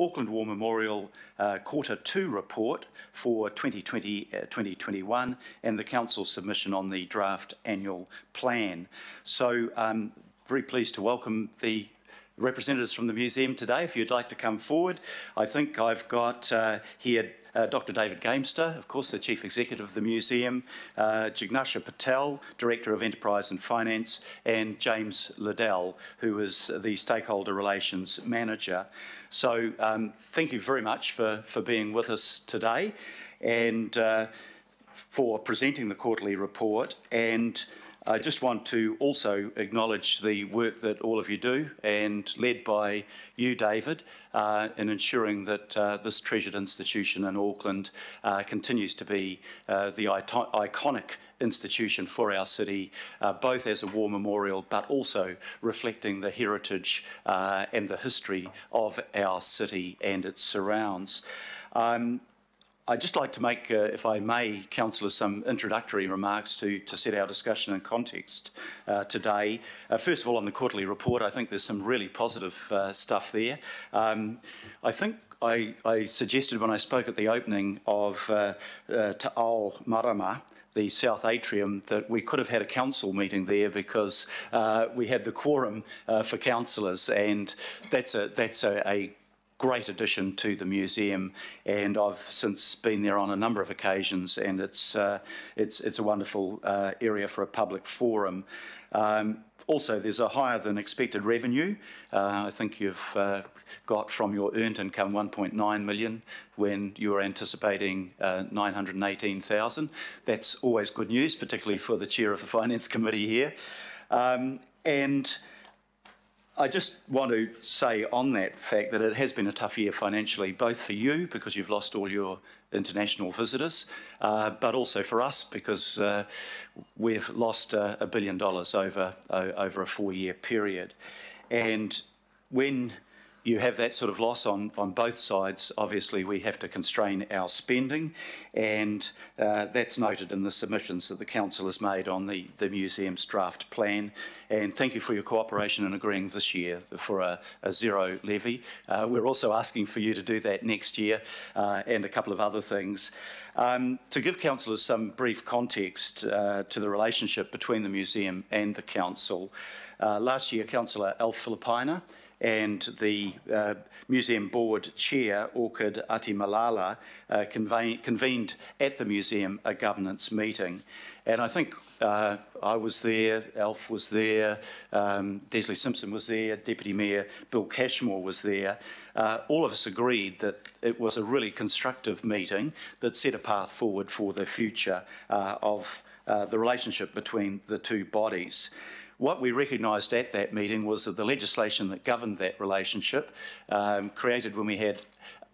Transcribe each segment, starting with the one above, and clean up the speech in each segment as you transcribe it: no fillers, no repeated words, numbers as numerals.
Auckland War Memorial Quarter 2 report for 2020-2021 and the Council's submission on the draft annual plan. So I'm very pleased to welcome the representatives from the museum today. If you'd like to come forward, I think I've got here Dr. David Gamester, of course, the Chief Executive of the Museum, Jignasha Patel, Director of Enterprise and Finance, and James Liddell, who is the Stakeholder Relations Manager. So thank you very much for being with us today and for presenting the quarterly report. And I just want to also acknowledge the work that all of you do, and led by you, David, in ensuring that this treasured institution in Auckland continues to be the iconic institution for our city, both as a war memorial but also reflecting the heritage and the history of our city and its surrounds. I'd just like to make, if I may, Councillor, some introductory remarks to set our discussion in context today. First of all, on the quarterly report, I think there's some really positive stuff there. I think I suggested when I spoke at the opening of Te Ao Marama, the South Atrium, that we could have had a council meeting there because we had the quorum for councillors, and that's a great addition to the museum, and I've since been there on a number of occasions, and it's a wonderful area for a public forum. Also, there's a higher than expected revenue. I think you've got from your earned income 1.9 million when you were anticipating 918,000. That's always good news, particularly for the chair of the Finance Committee here. And I just want to say on that fact that it has been a tough year financially, both for you because you've lost all your international visitors, but also for us because we've lost $1 billion over a 4-year period. And when you have that sort of loss on both sides, obviously we have to constrain our spending, and that's noted in the submissions that the Council has made on the museum's draft plan. And thank you for your cooperation in agreeing this year for a zero levy. We're also asking for you to do that next year and a couple of other things. To give councillors some brief context to the relationship between the museum and the Council, last year Councillor Alf Filipina and the Museum Board Chair, Orchid Atimalala, convened at the museum a governance meeting. And I think I was there, Alf was there, Desley Simpson was there, Deputy Mayor Bill Cashmore was there. All of us agreed that it was a really constructive meeting that set a path forward for the future of the relationship between the two bodies. What we recognised at that meeting was that the legislation that governed that relationship, created when we had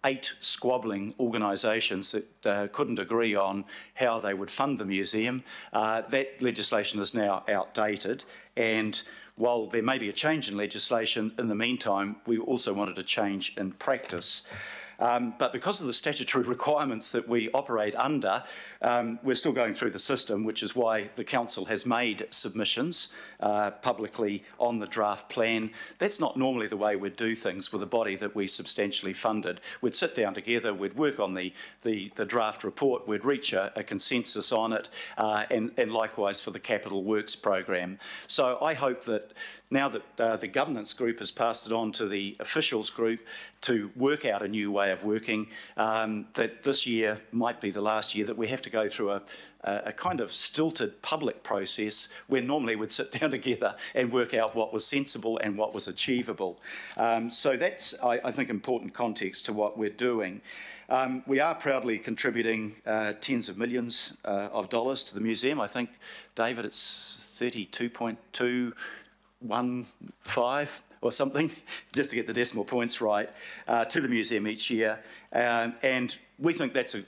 8 squabbling organisations that couldn't agree on how they would fund the museum, that legislation is now outdated. And while there may be a change in legislation, in the meantime, we also wanted a change in practice. But because of the statutory requirements that we operate under, we're still going through the system, which is why the Council has made submissions publicly on the draft plan. That's not normally the way we'd do things with a body that we substantially funded. We'd sit down together, we'd work on the draft report, we'd reach a consensus on it, and likewise for the Capital Works program. So I hope that now that the governance group has passed it on to the officials group to work out a new way of working, that this year might be the last year that we have to go through a kind of stilted public process where normally we'd sit down together and work out what was sensible and what was achievable. So that's, I think, important context to what we're doing. We are proudly contributing tens of millions of dollars to the museum. I think, David, it's 32.215 or something, just to get the decimal points right, to the museum each year. And we think that's a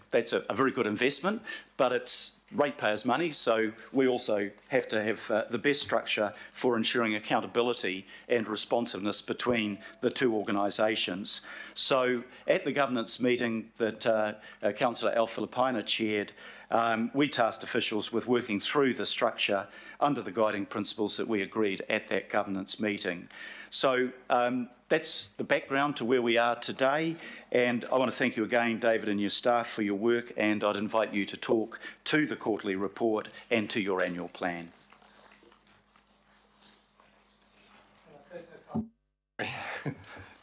very good investment, but it's ratepayers' money, so we also have to have the best structure for ensuring accountability and responsiveness between the two organisations. So at the governance meeting that Councillor Alf Filipina chaired, we tasked officials with working through the structure under the guiding principles that we agreed at that governance meeting. So that's the background to where we are today, and I want to thank you again, David, and your staff for your work, and I'd invite you to talk to the quarterly report and to your annual plan.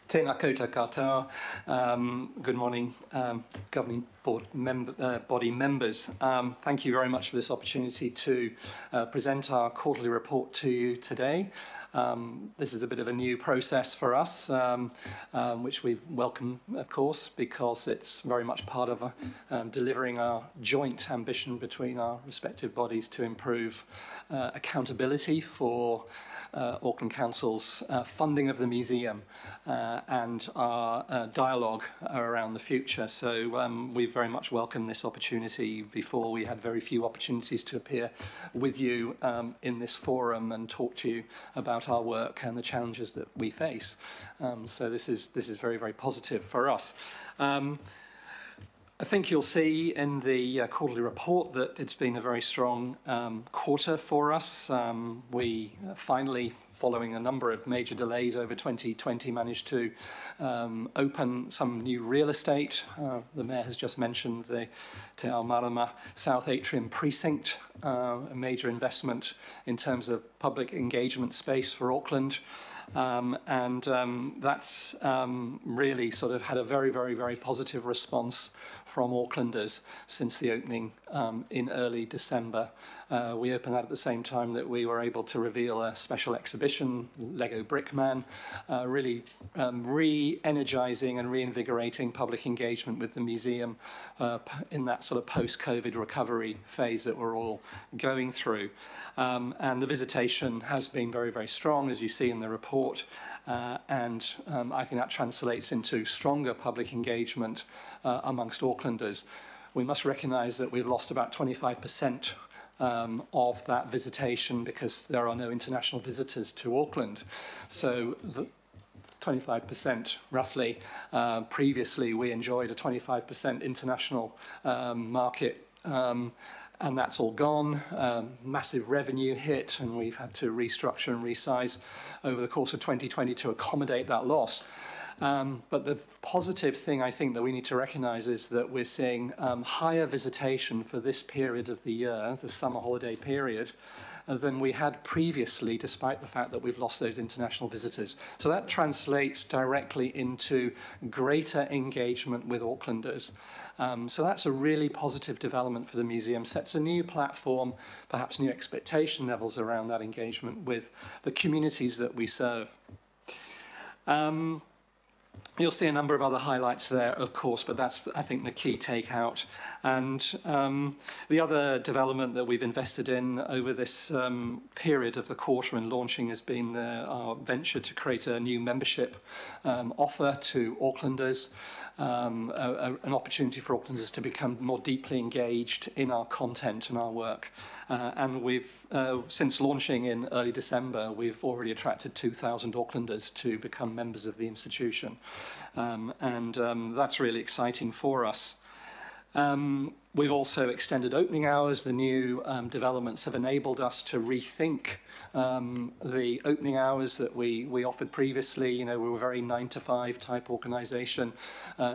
Tēnā koutou katoa. Good morning, governing body members. Thank you very much for this opportunity to present our quarterly report to you today. This is a bit of a new process for us, which we welcome, of course, because it's very much part of delivering our joint ambition between our respective bodies to improve accountability for Auckland Council's funding of the museum and our dialogue around the future. So we very much welcome this opportunity. Before, we had very few opportunities to appear with you in this forum and talk to you about our work and the challenges that we face. So this is very, very positive for us. I think you'll see in the quarterly report that it's been a very strong quarter for us. We finally, following a number of major delays over 2020, managed to open some new real estate. The Mayor has just mentioned the Te Ao Marama South Atrium Precinct, a major investment in terms of public engagement space for Auckland. That's really sort of had a very, very, very positive response from Aucklanders since the opening in early December. We opened that at the same time that we were able to reveal a special exhibition, Lego Brickman, really re-energising and reinvigorating public engagement with the museum in that sort of post-COVID recovery phase that we're all going through. And the visitation has been very, very strong, as you see in the report, and I think that translates into stronger public engagement amongst Aucklanders. We must recognise that we've lost about 25% of that visitation because there are no international visitors to Auckland. So 25% roughly. Previously, we enjoyed a 25% international market, and that's all gone. Massive revenue hit, and we've had to restructure and resize over the course of 2020 to accommodate that loss. But the positive thing I think that we need to recognise is that we're seeing higher visitation for this period of the year, the summer holiday period, than we had previously, despite the fact that we've lost those international visitors. So that translates directly into greater engagement with Aucklanders. So that's a really positive development for the museum, sets a new platform, perhaps new expectation levels around that engagement with the communities that we serve. You'll see a number of other highlights there, of course, but that's, I think, the key takeout. And the other development that we've invested in over this period of the quarter and launching has been our venture to create a new membership offer to Aucklanders, an opportunity for Aucklanders to become more deeply engaged in our content and our work. And we've, since launching in early December, we've already attracted 2,000 Aucklanders to become members of the institution. That's really exciting for us. We've also extended opening hours. The new developments have enabled us to rethink the opening hours that we offered previously. You know, we were a very 9-to-5 type organisation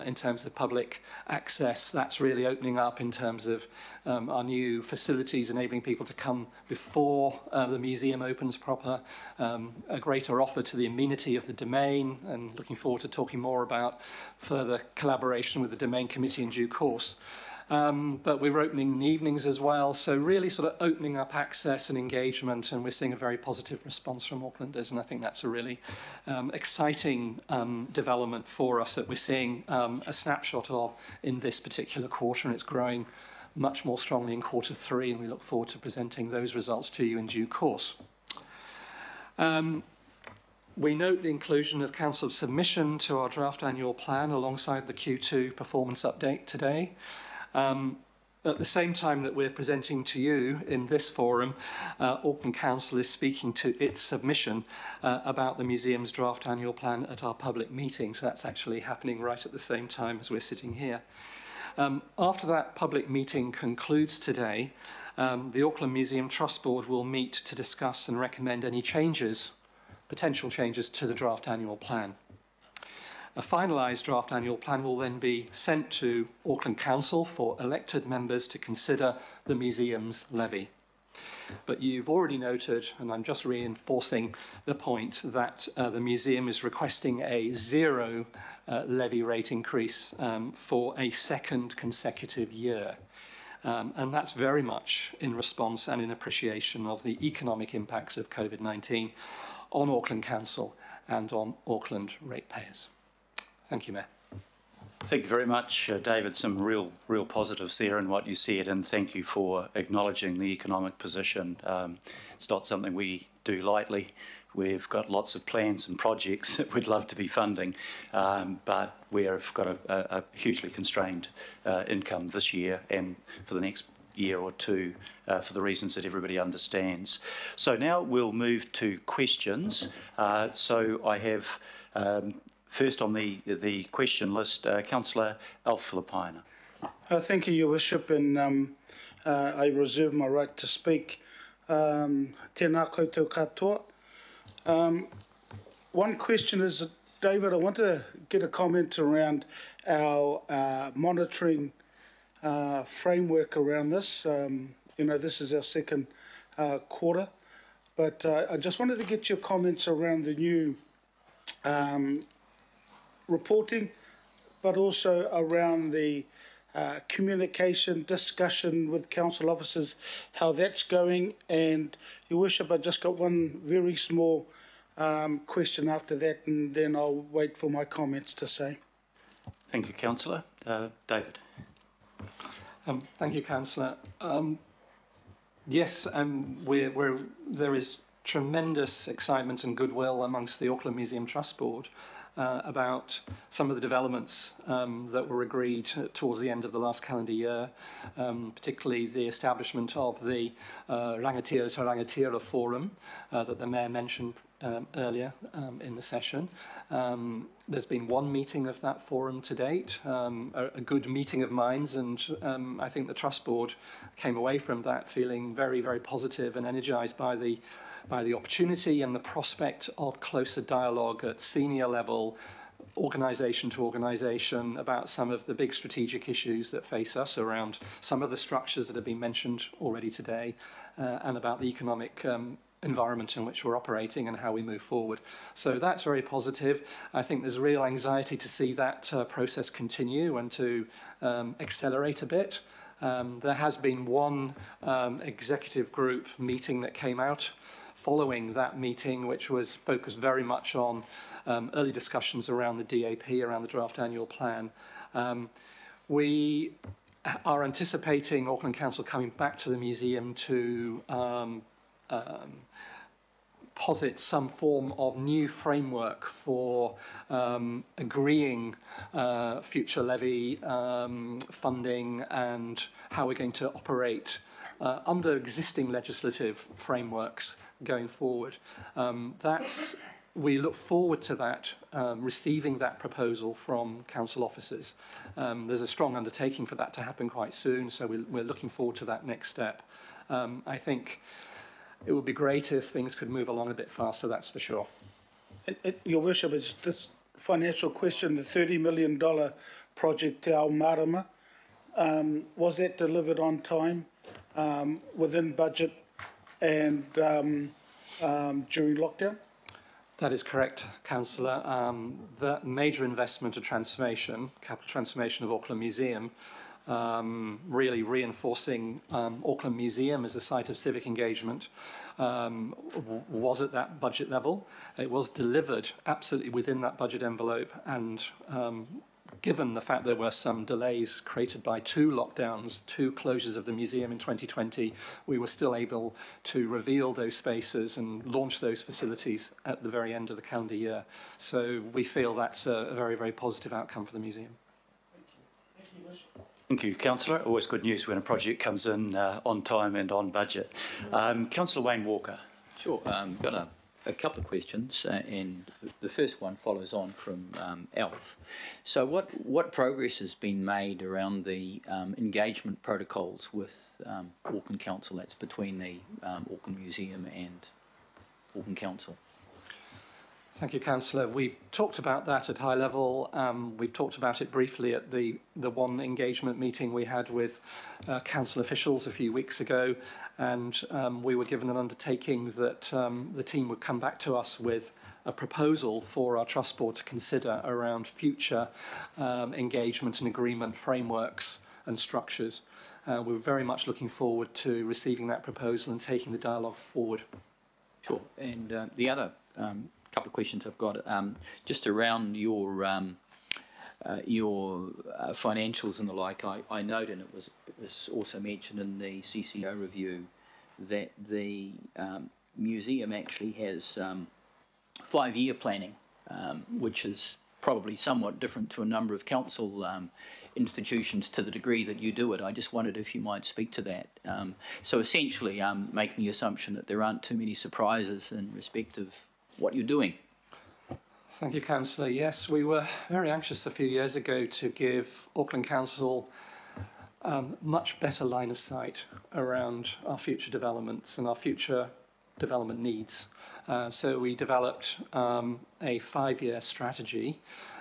in terms of public access. That's really opening up in terms of our new facilities, enabling people to come before the museum opens proper, a greater offer to the amenity of the domain, and looking forward to talking more about further collaboration with the Domain Committee in due course. But we're opening in the evenings as well, so really sort of opening up access and engagement, and we're seeing a very positive response from Aucklanders, and I think that's a really exciting development for us that we're seeing a snapshot of in this particular quarter, and it's growing much more strongly in quarter 3, and we look forward to presenting those results to you in due course. We note the inclusion of Council's submission to our draft annual plan alongside the Q2 performance update today. At the same time that we're presenting to you in this forum, Auckland Council is speaking to its submission about the museum's draft annual plan at our public meeting. So that's actually happening right at the same time as we're sitting here. After that public meeting concludes today, the Auckland Museum Trust Board will meet to discuss and recommend any changes potential changes to the draft annual plan. A finalised draft annual plan will then be sent to Auckland Council for elected members to consider the museum's levy. But you've already noted, and I'm just reinforcing the point, that the museum is requesting a zero levy rate increase for a second consecutive year. And that's very much in response and in appreciation of the economic impacts of COVID-19 on Auckland Council and on Auckland ratepayers. Thank you, Mayor. Thank you very much, David. Some real positives there in what you said, and thank you for acknowledging the economic position. It's not something we do lightly. We've got lots of plans and projects that we'd love to be funding, but we've got a hugely constrained income this year and for the next year or two for the reasons that everybody understands. So now we'll move to questions. So I have first on the question list, Councillor Alf-Filipina. Thank you, Your Worship, and I reserve my right to speak. Tēnā koutou katoa. One question is, David, I want to get a comment around our monitoring framework around this. You know, this is our second quarter, but I just wanted to get your comments around the new reporting, but also around the communication, discussion with council officers, how that's going. And, Your Worship, I just got one very small question after that, and then I'll wait for my comments to say. Thank you, Councillor. David. Thank you, Councillor. Yes, there is tremendous excitement and goodwill amongst the Auckland Museum Trust Board about some of the developments that were agreed towards the end of the last calendar year, particularly the establishment of the Rangatira to Rangatira Forum that the Mayor mentioned earlier in the session. There's been one meeting of that forum to date, a good meeting of minds, and I think the Trust Board came away from that feeling very, very positive and energised by the opportunity and the prospect of closer dialogue at senior level, organisation to organisation, about some of the big strategic issues that face us around some of the structures that have been mentioned already today, and about the economic environment in which we're operating and how we move forward. So that's very positive. I think there's real anxiety to see that process continue and to accelerate a bit. There has been one executive group meeting that came out following that meeting, which was focused very much on early discussions around the DAP, around the draft annual plan. We are anticipating Auckland Council coming back to the museum to posit some form of new framework for agreeing future levy funding and how we're going to operate under existing legislative frameworks going forward. We look forward to that, receiving that proposal from council officers. There's a strong undertaking for that to happen quite soon, so we're looking forward to that next step. I think it would be great if things could move along a bit faster, that's for sure. Your Worship, it's this financial question, the $30 million project Te Ao Marama, was that delivered on time, within budget, and during lockdown? That is correct, Councillor. The major investment of transformation, capital transformation of Auckland Museum, really reinforcing Auckland Museum as a site of civic engagement, was at that budget level. It was delivered absolutely within that budget envelope, and given the fact there were some delays created by two lockdowns, two closures of the museum in 2020, we were still able to reveal those spaces and launch those facilities at the very end of the calendar year. So we feel that's a very, very positive outcome for the museum. Thank you, Councillor. Always good news when a project comes in on time and on budget. Councillor Wayne Walker. Sure. Got a couple of questions, and the first one follows on from Alf. So what progress has been made around the engagement protocols with Auckland Council? That's between the Auckland Museum and Auckland Council. Thank you, Councillor. We've talked about that at high level. We've talked about it briefly at the one engagement meeting we had with council officials a few weeks ago, and we were given an undertaking that the team would come back to us with a proposal for our Trust Board to consider around future engagement and agreement frameworks and structures. We're very much looking forward to receiving that proposal and taking the dialogue forward. Sure. And the other couple of questions I've got, just around your financials and the like. I note, and it was also mentioned in the CCO review, that the museum actually has 5-year planning, which is probably somewhat different to a number of council institutions to the degree that you do it. I just wondered if you might speak to that. So essentially, I'm making the assumption that there aren't too many surprises in respect of what you're doing. Thank you, Councillor. Yes, we were very anxious a few years ago to give Auckland Council much better line of sight around our future developments and our future development needs. So we developed a 5-year strategy,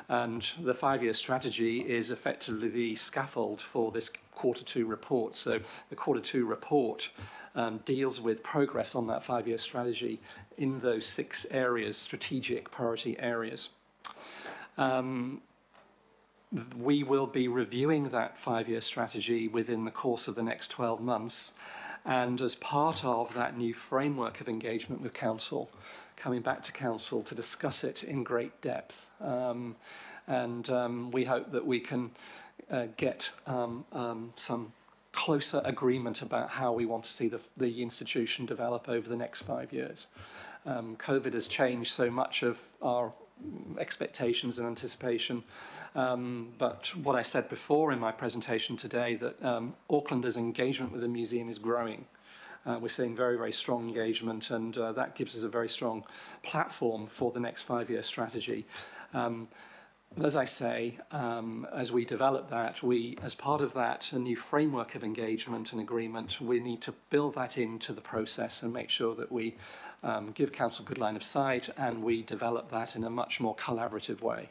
and the 5-year strategy is effectively the scaffold for this Q2 report. So the Q2 report deals with progress on that 5-year strategy in those 6 areas, strategic priority areas. We will be reviewing that 5-year strategy within the course of the next 12 months, and as part of that new framework of engagement with Council, coming back to Council to discuss it in great depth. We hope that we can get some closer agreement about how we want to see the institution develop over the next 5 years. COVID has changed so much of our expectations and anticipation, but what I said before in my presentation today, that Aucklanders' engagement with the museum is growing. We're seeing very, very strong engagement, and that gives us a very strong platform for the next 5-year strategy. As I say, as we develop that, as part of that, a new framework of engagement and agreement, we need to build that into the process and make sure that we give Council good line of sight, and we develop that in a much more collaborative way.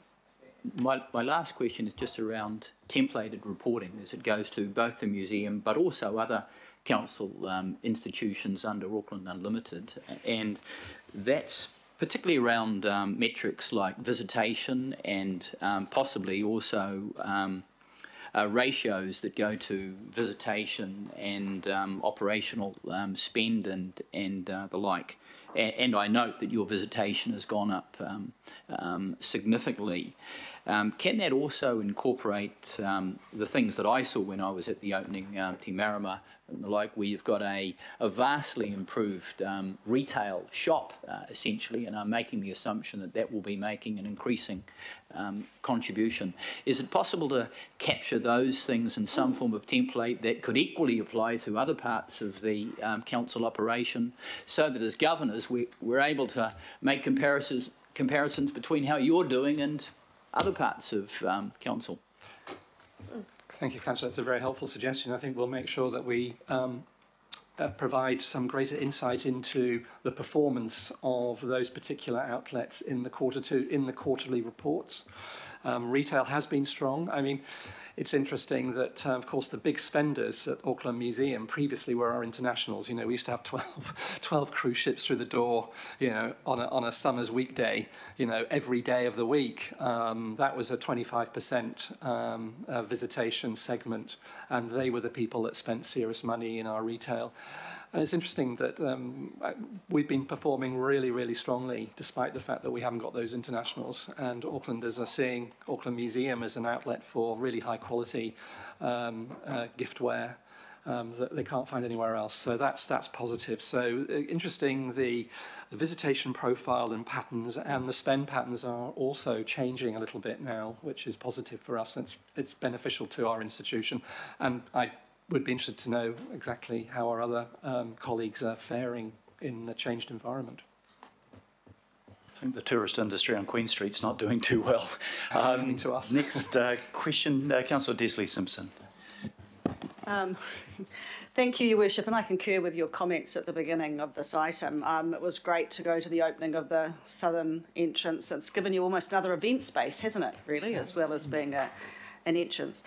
My last question is just around templated reporting as it goes to both the museum but also other council institutions under Auckland Unlimited, and that's particularly around metrics like visitation and possibly also ratios that go to visitation and operational spend and the like. And I note that your visitation has gone up significantly. Can that also incorporate the things that I saw when I was at the opening Te Marama and the like, where you've got a vastly improved retail shop, essentially, and I'm making the assumption that that will be making an increasing contribution. Is it possible to capture those things in some form of template that could equally apply to other parts of the council operation, so that as governors we're able to make comparisons between how you're doing and other parts of council? Thank you, Councillor. That's a very helpful suggestion. I think we'll make sure that we provide some greater insight into the performance of those particular outlets in the quarterly reports. Retail has been strong. I mean, it's interesting that, of course, the big spenders at Auckland Museum previously were our internationals. You know, we used to have 12 cruise ships through the door, you know, on a summer's weekday, you know, every day of the week. That was a 25% visitation segment, and they were the people that spent serious money in our retail. And it's interesting that we've been performing really, really strongly, despite the fact that we haven't got those internationals. And Aucklanders are seeing Auckland Museum as an outlet for really high-quality giftware that they can't find anywhere else. So that's positive. So interesting, the visitation profile and patterns and the spend patterns are also changing a little bit now, which is positive for us. It's beneficial to our institution. And I would be interested to know exactly how our other colleagues are faring in the changed environment. I think the tourist industry on Queen Street's not doing too well. To us. Next question, Councillor Desley Simpson. Thank you, Your Worship, and I concur with your comments at the beginning of this item. It was great to go to the opening of the southern entrance. It's given you almost another event space, hasn't it, really, as well as being an entrance.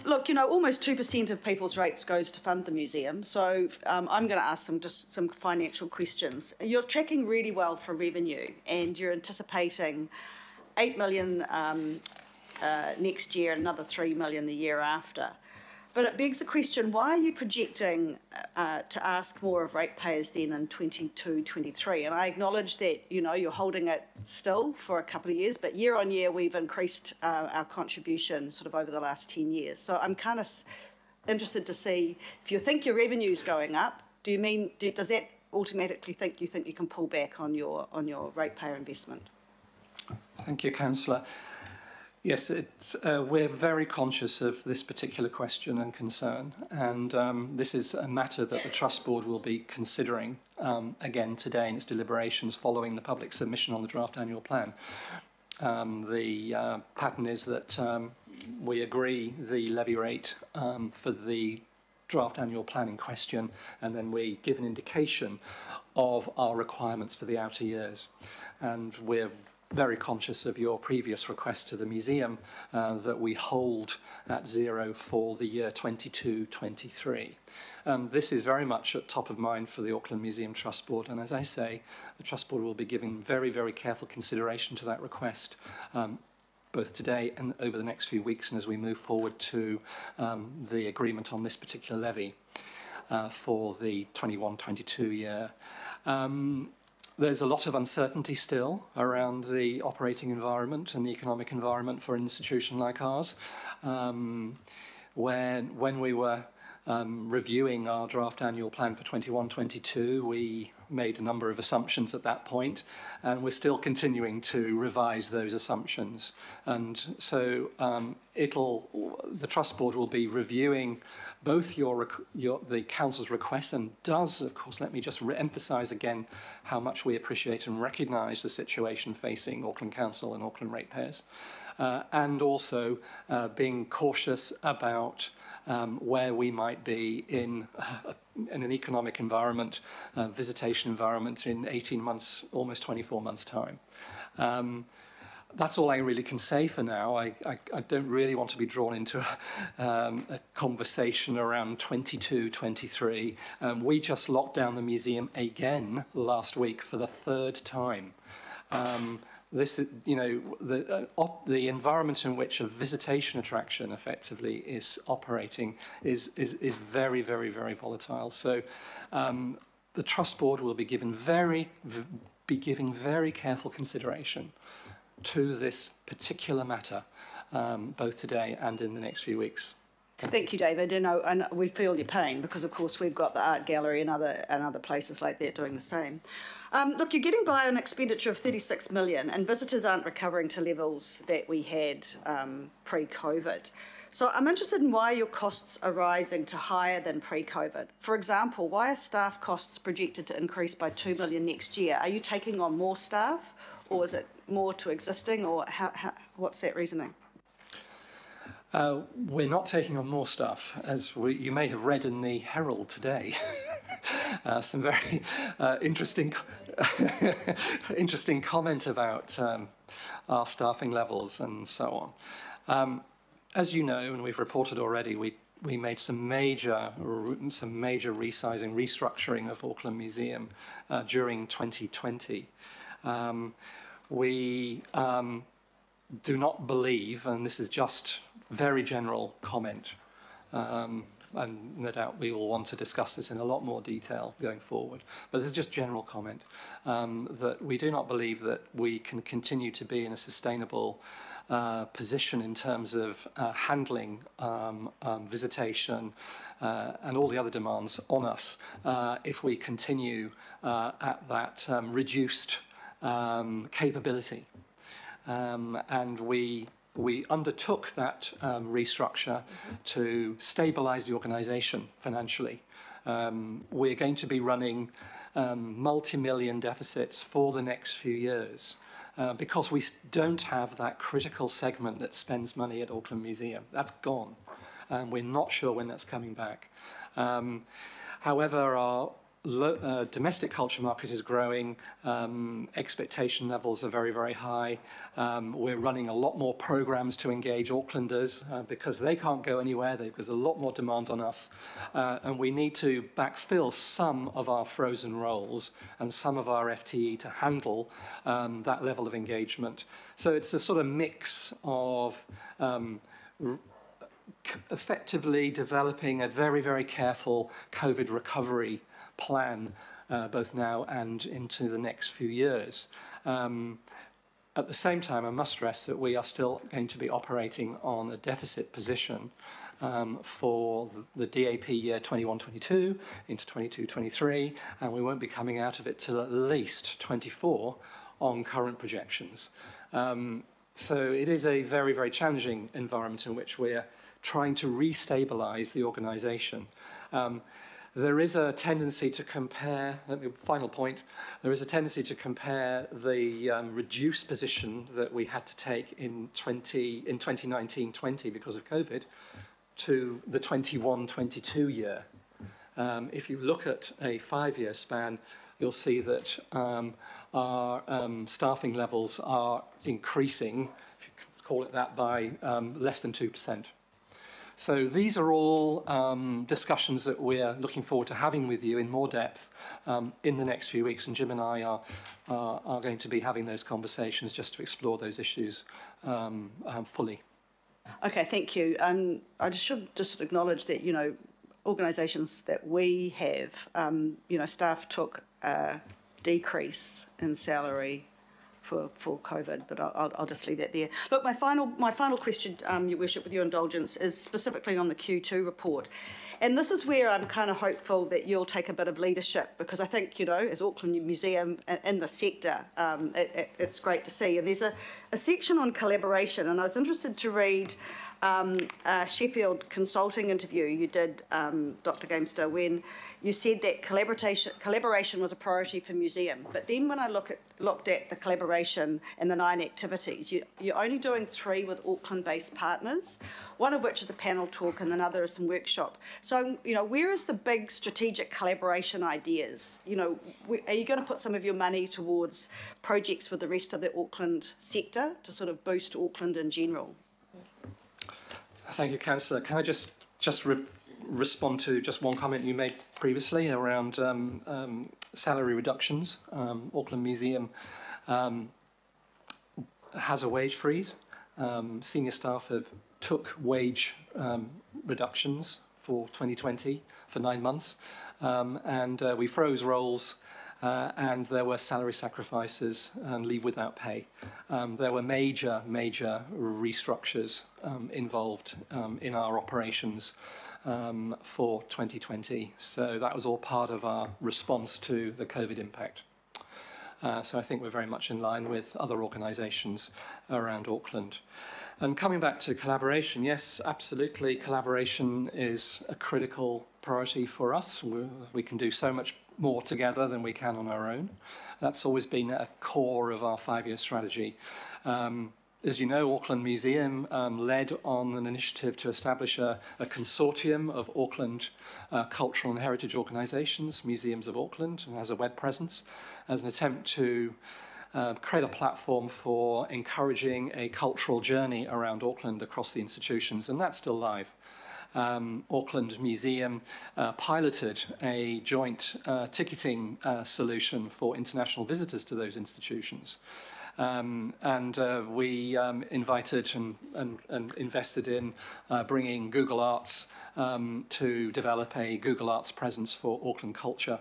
Look, you know, almost 2% of people's rates goes to fund the museum, so I'm going to ask some financial questions. You're tracking really well for revenue, and you're anticipating 8 million next year and another 3 million the year after. But it begs the question, why are you projecting to ask more of ratepayers then in 22-23? And I acknowledge that, you know, you're holding it still for a couple of years, but year on year we've increased our contribution sort of over the last 10 years. So I'm kind of interested to see, if you think your revenue's going up, does that automatically you think you can pull back on your ratepayer investment? Thank you, Councillor. Yes, we're very conscious of this particular question and concern, and this is a matter that the Trust Board will be considering again today in its deliberations following the public submission on the draft annual plan. The pattern is that we agree the levy rate for the draft annual plan in question, and then we give an indication of our requirements for the outer years. And we're very conscious of your previous request to the museum that we hold at zero for the year 22-23. This is very much at top of mind for the Auckland Museum Trust Board, and as I say, the Trust Board will be giving very, very careful consideration to that request both today and over the next few weeks, and as we move forward to the agreement on this particular levy for the 21-22 year. There's a lot of uncertainty still around the operating environment and the economic environment for an institution like ours. When we were reviewing our draft annual plan for 21-22, we made a number of assumptions at that point, and we're still continuing to revise those assumptions. And so the Trust Board will be reviewing both the Council's request, and does, of course, let me just emphasise again how much we appreciate and recognise the situation facing Auckland Council and Auckland ratepayers, and also being cautious about where we might be in an economic environment, visitation environment in 18 months, almost 24 months' time. That's all I really can say for now. I don't really want to be drawn into a conversation around 22-23. We just locked down the museum again last week for the third time. This, you know, the environment in which a visitation attraction effectively is operating is very, very, very volatile. So the Trust Board will be giving very careful consideration to this particular matter, both today and in the next few weeks. Thank you, David. And we feel your pain because, of course, we've got the art gallery and other places like that doing the same. Look, you're getting by an expenditure of 36 million, and visitors aren't recovering to levels that we had pre-COVID. So I'm interested in why your costs are rising to higher than pre-COVID. For example, why are staff costs projected to increase by 2 million next year? Are you taking on more staff, or is it more to existing, or what's that reasoning? We're not taking on more staff, as you may have read in the Herald today. Some very interesting comment about our staffing levels and so on. As you know, and we've reported already, we made some major resizing, restructuring of Auckland Museum during 2020. We do not believe, and this is just very general comment, and no doubt we will want to discuss this in a lot more detail going forward, but this is just general comment, that we do not believe that we can continue to be in a sustainable position in terms of handling visitation and all the other demands on us if we continue at that reduced capability. And we undertook that restructure to stabilise the organisation financially. We're going to be running multi-million deficits for the next few years because we don't have that critical segment that spends money at Auckland Museum. That's gone. We're not sure when that's coming back. However, our domestic culture market is growing. Expectation levels are very, very high. We're running a lot more programs to engage Aucklanders because they can't go anywhere. There's a lot more demand on us. And we need to backfill some of our frozen roles and some of our FTE to handle that level of engagement. So it's a sort of mix of effectively developing a very, very careful COVID recovery plan, both now and into the next few years. At the same time, I must stress that we are still going to be operating on a deficit position for the DAP year 21-22 into 22-23, and we won't be coming out of it till at least 24 on current projections. So it is a very, very challenging environment in which we're trying to restabilize the organisation. There is a tendency to compare, final point, there is a tendency to compare the reduced position that we had to take in 2019-20 because of COVID to the 21-22 year. If you look at a 5-year span, you'll see that our staffing levels are increasing, if you can call it that, by less than 2%. So these are all discussions that we're looking forward to having with you in more depth in the next few weeks, and Jim and I are going to be having those conversations just to explore those issues fully. Okay, thank you. I should just acknowledge that, you know, organisations that we have, you know, staff took a decrease in salary for COVID, but I'll just leave that there. Look, my final question, Your Worship, with your indulgence, is specifically on the Q2 report. And this is where I'm kind of hopeful that you'll take a bit of leadership, because I think, you know, as Auckland Museum in the sector, it's great to see. And there's a section on collaboration, and I was interested to read a Sheffield Consulting interview you did, Dr. Gamester, when you said that collaboration was a priority for museum. But then when I looked at the collaboration and the 9 activities, you're only doing 3 with Auckland-based partners, one of which is a panel talk and another is some workshop. So, you know, where is the big strategic collaboration ideas? You know, are you going to put some of your money towards projects with the rest of the Auckland sector to sort of boost Auckland in general? Thank you, Councillor. Can I just respond to just one comment you made previously around salary reductions? Auckland Museum has a wage freeze. Senior staff took wage reductions for 2020 for 9 months, and we froze roles. And there were salary sacrifices and leave without pay. There were major restructures involved in our operations for 2020. So that was all part of our response to the COVID impact. So I think we're very much in line with other organisations around Auckland. And coming back to collaboration, yes, absolutely, collaboration is a critical priority for us. We can do so much more together than we can on our own. That's always been a core of our 5-year strategy. As you know, Auckland Museum led on an initiative to establish a consortium of Auckland cultural and heritage organisations, Museums of Auckland, and has a web presence, as an attempt to create a platform for encouraging a cultural journey around Auckland across the institutions, and that's still live. Auckland Museum piloted a joint ticketing solution for international visitors to those institutions. And we invited and invested in bringing Google Arts to develop a Google Arts presence for Auckland culture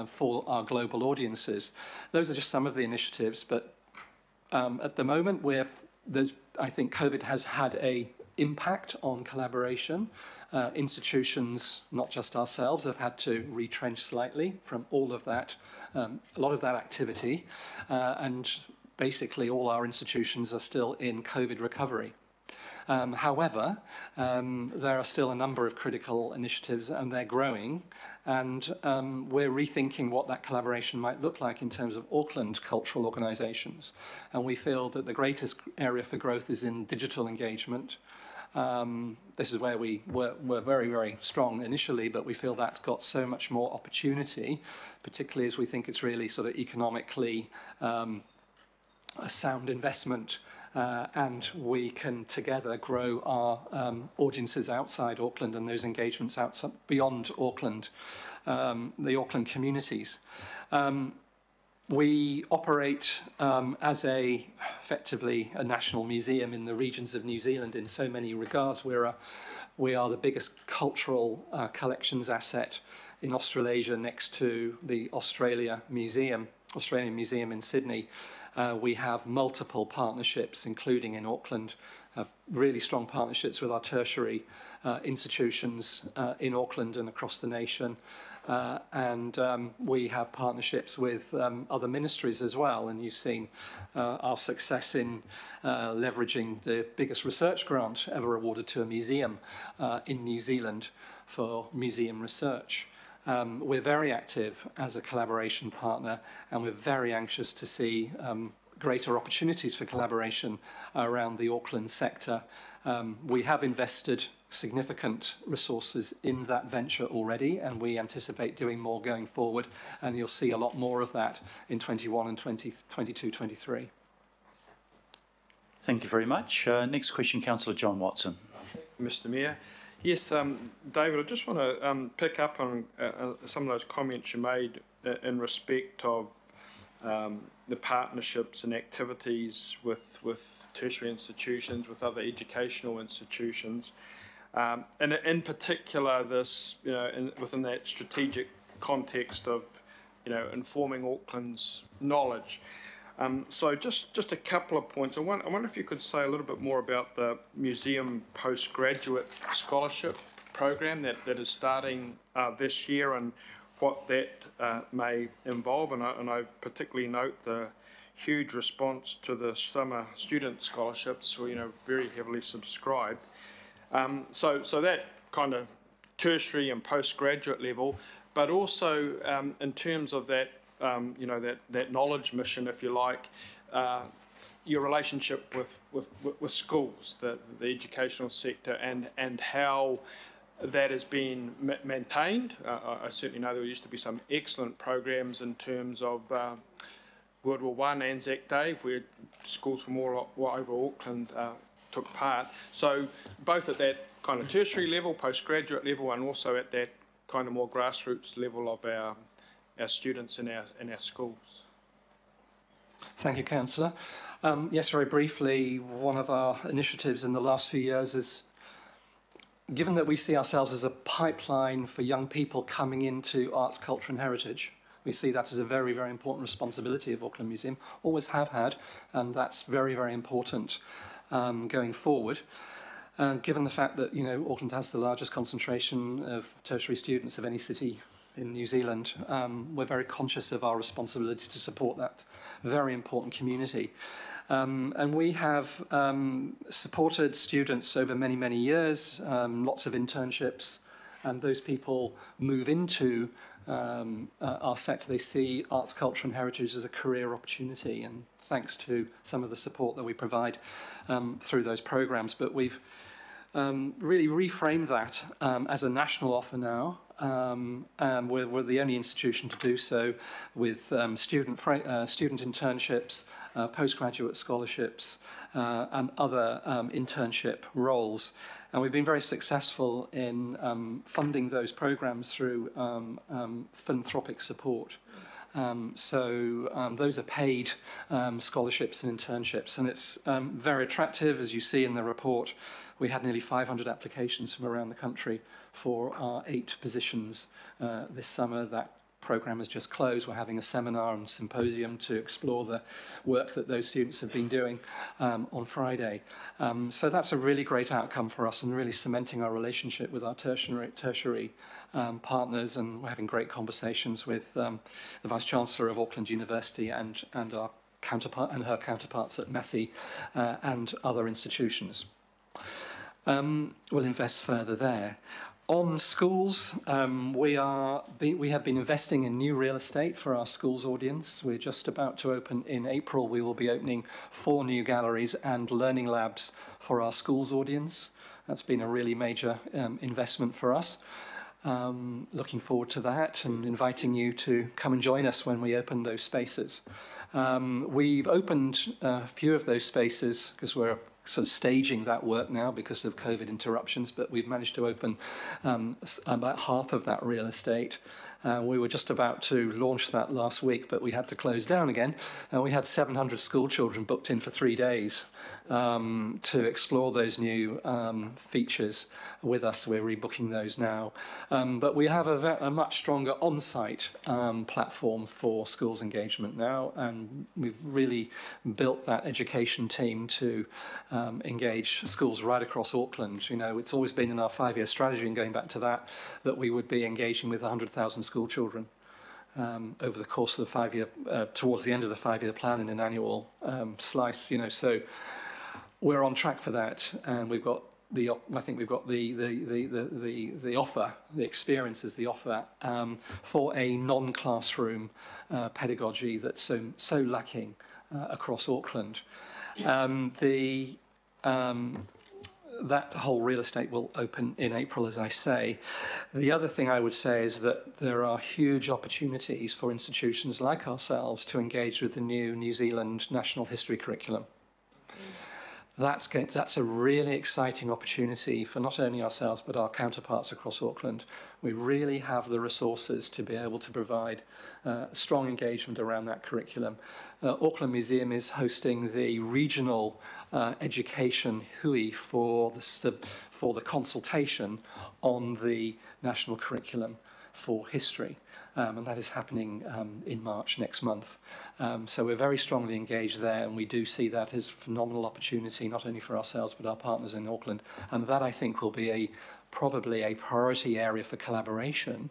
for our global audiences. Those are just some of the initiatives, but at the moment I think COVID has had a impact on collaboration. Institutions, not just ourselves, have had to retrench slightly from all of that, a lot of that activity, and basically all our institutions are still in COVID recovery. However, there are still a number of critical initiatives and they're growing, and we're rethinking what that collaboration might look like in terms of Auckland cultural organisations. And we feel that the greatest area for growth is in digital engagement, This is where we were very, very strong initially, but we feel that's got so much more opportunity, particularly as we think it's really sort of economically a sound investment, and we can together grow our audiences outside Auckland and those engagements outside, beyond Auckland, the Auckland communities. We operate as effectively a national museum in the regions of New Zealand in so many regards. We are the biggest cultural collections asset in Australasia, next to the Australian Museum in Sydney. We have multiple partnerships, including in Auckland, really strong partnerships with our tertiary institutions in Auckland and across the nation. And we have partnerships with other ministries as well, and you've seen our success in leveraging the biggest research grant ever awarded to a museum in New Zealand for museum research. We're very active as a collaboration partner, and we're very anxious to see greater opportunities for collaboration around the Auckland sector. We have invested significant resources in that venture already, and we anticipate doing more going forward, and you'll see a lot more of that in 21 and 22, 23. Thank you very much. Next question, Councillor John Watson. Mr. Mayor. Yes, David, I just want to pick up on some of those comments you made in respect of the partnerships and activities with tertiary institutions, with other educational institutions. And in particular, this, within that strategic context of, informing Auckland's knowledge. So just a couple of points. I wonder if you could say a little bit more about the Museum Postgraduate Scholarship program that is starting this year, and what that may involve. And I particularly note the huge response to the summer student scholarships, very heavily subscribed. So that kind of tertiary and postgraduate level, but also in terms of that, that knowledge mission, if you like, your relationship with schools, the educational sector, and how that has been maintained. I certainly know there used to be some excellent programs in terms of World War I, Anzac Day, where schools from all over Auckland took part. So both at that kind of tertiary level, postgraduate level, and also at that kind of more grassroots level of our students in our schools. Thank you, Councillor. Yes, very briefly, one of our initiatives in the last few years is, given that we see ourselves as a pipeline for young people coming into arts, culture and heritage, we see that as a very, very important responsibility of Auckland Museum, always have had, and that's very, very important going forward. Given the fact that, Auckland has the largest concentration of tertiary students of any city in New Zealand, we're very conscious of our responsibility to support that very important community. And we have supported students over many, many years, lots of internships, and those people move into our sector. They see arts, culture and heritage as a career opportunity, and thanks to some of the support that we provide through those programs. But we've really reframed that as a national offer now. We're the only institution to do so, with student internships, postgraduate scholarships, and other internship roles. And we've been very successful in funding those programs through philanthropic support. Those are paid scholarships and internships, and it's very attractive. As you see in the report, we had nearly 500 applications from around the country for our 8 positions this summer. That programme has just closed. We're having a seminar and symposium to explore the work that those students have been doing on Friday. So that's a really great outcome for us, and really cementing our relationship with our tertiary partners, and we're having great conversations with the Vice-Chancellor of Auckland University and our counterpart and her counterparts at Massey and other institutions. We'll invest further there. On schools, we have been investing in new real estate for our schools audience. We're just about to open in April. We will be opening 4 new galleries and learning labs for our schools audience. That's been a really major investment for us. Looking forward to that and inviting you to come and join us when we open those spaces. We've opened a few of those spaces because we're sort of staging that work now because of COVID interruptions, but we've managed to open about half of that real estate. We were just about to launch that last week, but we had to close down again. And we had 700 school children booked in for 3 days to explore those new features with us. We're rebooking those now. But we have a much stronger on-site platform for schools engagement now, and we've really built that education team to engage schools right across Auckland. You know, it's always been in our 5-year strategy, and going back to that, that we would be engaging with 100,000 school children over the course of the 5-year, towards the end of the 5-year plan in an annual slice. You know, so we're on track for that, and we've got the offer, the experience is the offer for a non-classroom pedagogy that's so lacking across Auckland. That whole real estate will open in April, as I say. The other thing I would say is that there are huge opportunities for institutions like ourselves to engage with the new New Zealand National History Curriculum. That's a really exciting opportunity for not only ourselves but our counterparts across Auckland. We really have the resources to be able to provide strong engagement around that curriculum. Auckland Museum is hosting the regional education hui for the consultation on the national curriculum for history. And that is happening in March next month. So we're very strongly engaged there, and we do see that as a phenomenal opportunity, not only for ourselves but our partners in Auckland. And that, I think, will be probably a priority area for collaboration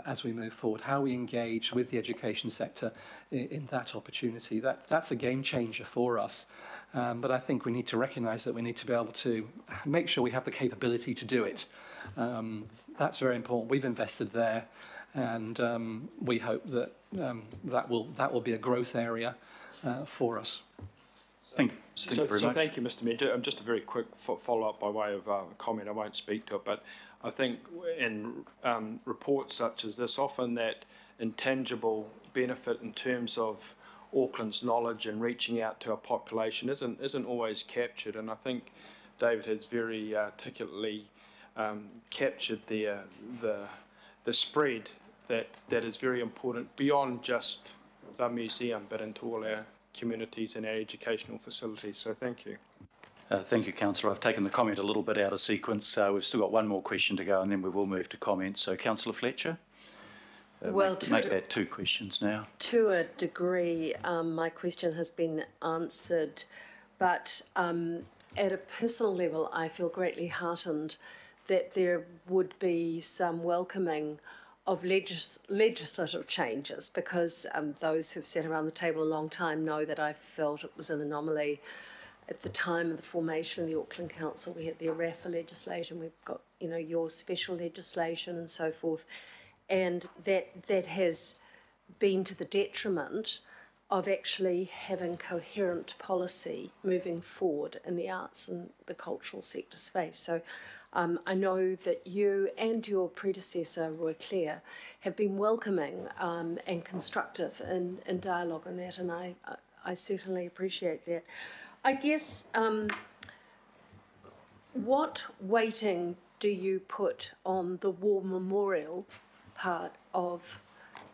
as we move forward, how we engage with the education sector in that opportunity. That's a game changer for us. But I think we need to recognise that we need to be able to make sure we have the capability to do it. That's very important. We've invested there. And we hope that that will be a growth area for us. Thank you very much. Thank you, Mr. Mayor. Just a very quick follow-up by way of comment. I won't speak to it, but I think in reports such as this, often that intangible benefit in terms of Auckland's knowledge and reaching out to a population isn't always captured. And I think David has very articulately captured the spread that is very important beyond just the museum, but into all our communities and our educational facilities. So thank you. Thank you, Councillor. I've taken the comment a little bit out of sequence. We've still got one more question to go, and then we will move to comments. So, Councillor Fletcher, make that 2 questions now. To a degree, my question has been answered, but at a personal level, I feel greatly heartened that there would be some welcoming of legislative changes, because those who've sat around the table a long time know that I felt it was an anomaly. At the time of the formation of the Auckland Council, we had the RAFA legislation, we've got, you know, your special legislation and so forth, and that has been to the detriment of actually having coherent policy moving forward in the arts and the cultural sector space. So I know that you and your predecessor, Roy Clare, have been welcoming and constructive in dialogue on that, and I certainly appreciate that. I guess, what weighting do you put on the war memorial part of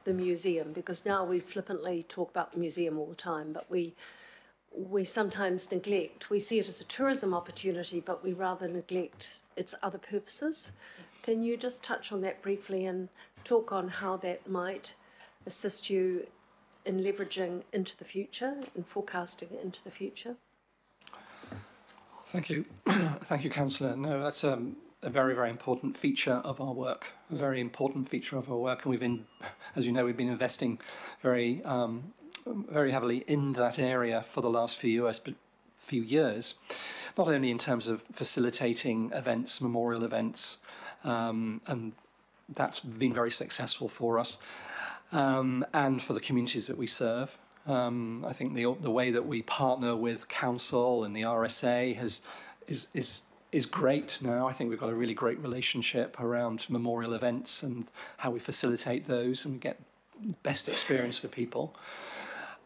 the museum? Because now we flippantly talk about the museum all the time, but we sometimes neglect. We see it as a tourism opportunity, but we rather neglect its other purposes. Can you just touch on that briefly and talk on how that might assist you in leveraging into the future and forecasting into the future? Thank you. Thank you, Councillor. No, that's a very, very important feature of our work, a very important feature of our work. And we've been, as you know, we've been investing very heavily in that area for the last few years, not only in terms of facilitating events, memorial events, and that's been very successful for us, and for the communities that we serve. I think the way that we partner with Council and the RSA is is great now. I think we've got a really great relationship around memorial events and how we facilitate those and get best experience for people.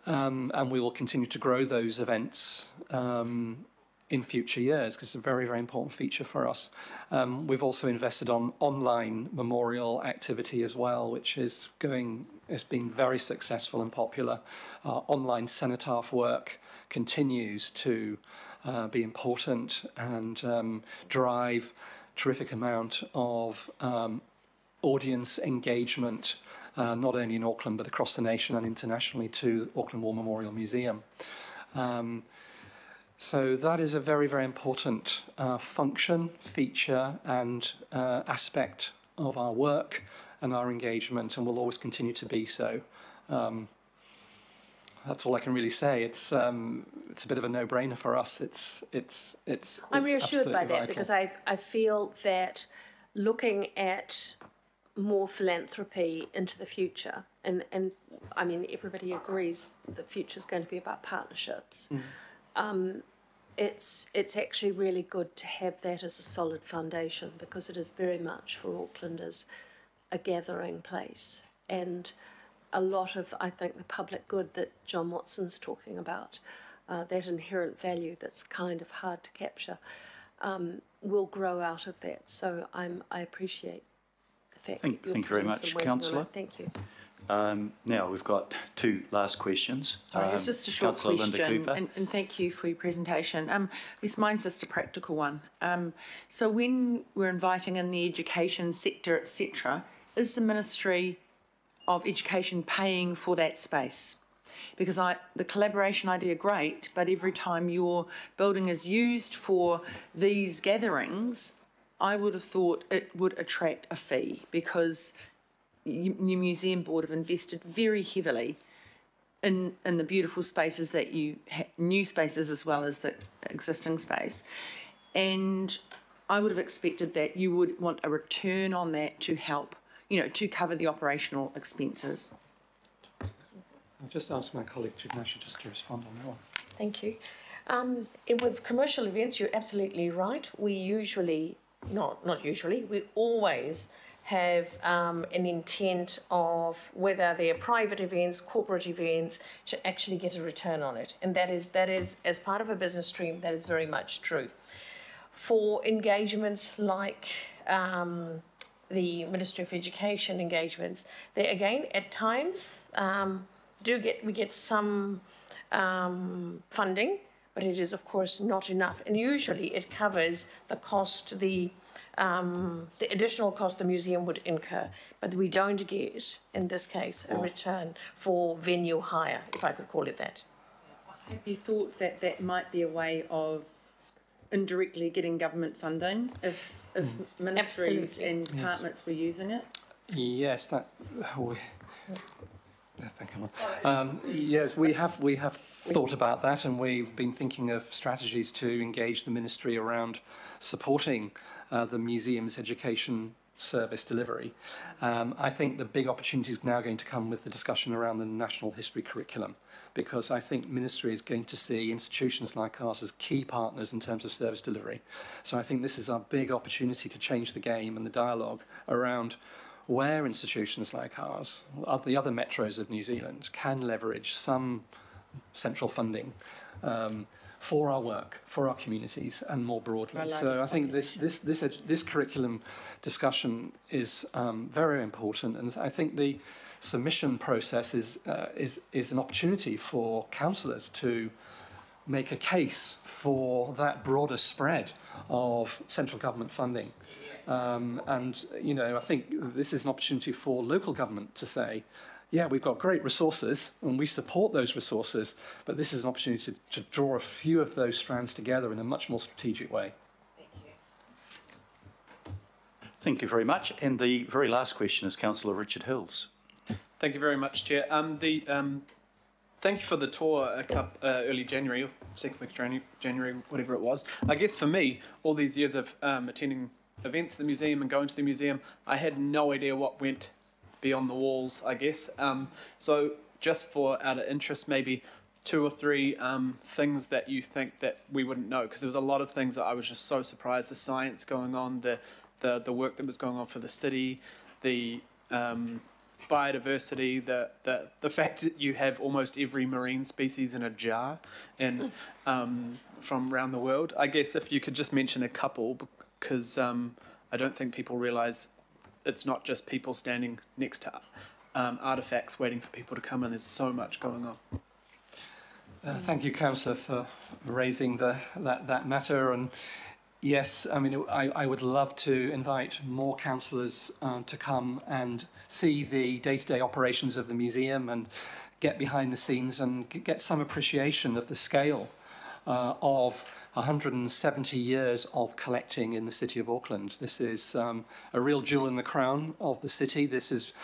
And we will continue to grow those events in future years because it's a very, very important feature for us. We've also invested on online memorial activity as well, which is it's been very successful and popular. Online cenotaph work continues to be important and drive terrific amount of audience engagement, not only in Auckland but across the nation and internationally to Auckland War Memorial Museum. So that is a very, very important function, feature and aspect of our work and our engagement, and will always continue to be so. That's all I can really say. It's a bit of a no-brainer for us. I'm reassured by that vital. because I feel that looking at more philanthropy into the future, and I mean everybody agrees the future is going to be about partnerships. It's actually really good to have that as a solid foundation because it is very much for Aucklanders a gathering place, and a lot of, I think, the public good that John Watson's talking about, that inherent value that's kind of hard to capture, will grow out of that. So I appreciate the fact that you're Thank you very putting some much, weight on Councillor. it. Thank you. Now we've got two last questions. It's just a short Councillor Linda question, Cooper. and thank you for your presentation. Yes, mine's just a practical one. So when we're inviting in the education sector, etc., is the Ministry of Education paying for that space? Because the collaboration idea, great, but every time your building is used for these gatherings, I would have thought it would attract a fee because your museum board have invested very heavily in the beautiful spaces that you new spaces as well as the existing space, and I would have expected that you would want a return on that to help, to cover the operational expenses. I'll just ask my colleague Jignasia just to respond on that one. Thank you. With commercial events, you're absolutely right. We usually, not usually, we always have an intent of whether they're private events, corporate events, to actually get a return on it. And that is, as part of a business stream, that is very much true. For engagements like the Ministry of Education engagements, they again, at times, we get some funding, but it is of course not enough. And usually it covers the cost, the additional cost the museum would incur, but we don't get, in this case, a return for venue hire, if I could call it that. Have you thought that that might be a way of indirectly getting government funding if ministries and departments were using it? Yes, yes, we have thought about that, and we've been thinking of strategies to engage the ministry around supporting the museum's education service delivery. I think the big opportunity is now going to come with the discussion around the national history curriculum, because I think ministry is going to see institutions like ours as key partners in terms of service delivery. So I think this is our big opportunity to change the game and the dialogue around where institutions like ours, the other metros of New Zealand, can leverage some central funding for our work, for our communities, and more broadly. So I think this curriculum discussion is very important, and I think the submission process is an opportunity for councillors to make a case for that broader spread of central government funding. And, I think this is an opportunity for local government to say, yeah, we've got great resources and we support those resources, but this is an opportunity to draw a few of those strands together in a much more strategic way. Thank you. Thank you very much. And the very last question is Councillor Richard Hills. Thank you very much, Chair. Thank you for the tour early January, or second week of January, whatever it was. I guess for me, all these years of attending events at the museum and going to the museum, I had no idea what went beyond the walls, I guess. So just for out of interest, maybe, 2 or 3 things that you think that we wouldn't know, because there was a lot of things that I was just so surprised. The science going on, the work that was going on for the city, the biodiversity, the fact that you have almost every marine species in a jar and from around the world. I guess if you could just mention a couple, because I don't think people realise it's not just people standing next to artefacts waiting for people to come in. There's so much going on. Thank you, Councillor, for raising that matter. And yes, I mean, I would love to invite more councillors to come and see the day-to-day operations of the museum and get behind the scenes and get some appreciation of the scale of 170 years of collecting in the city of Auckland. This is a real jewel in the crown of the city. This is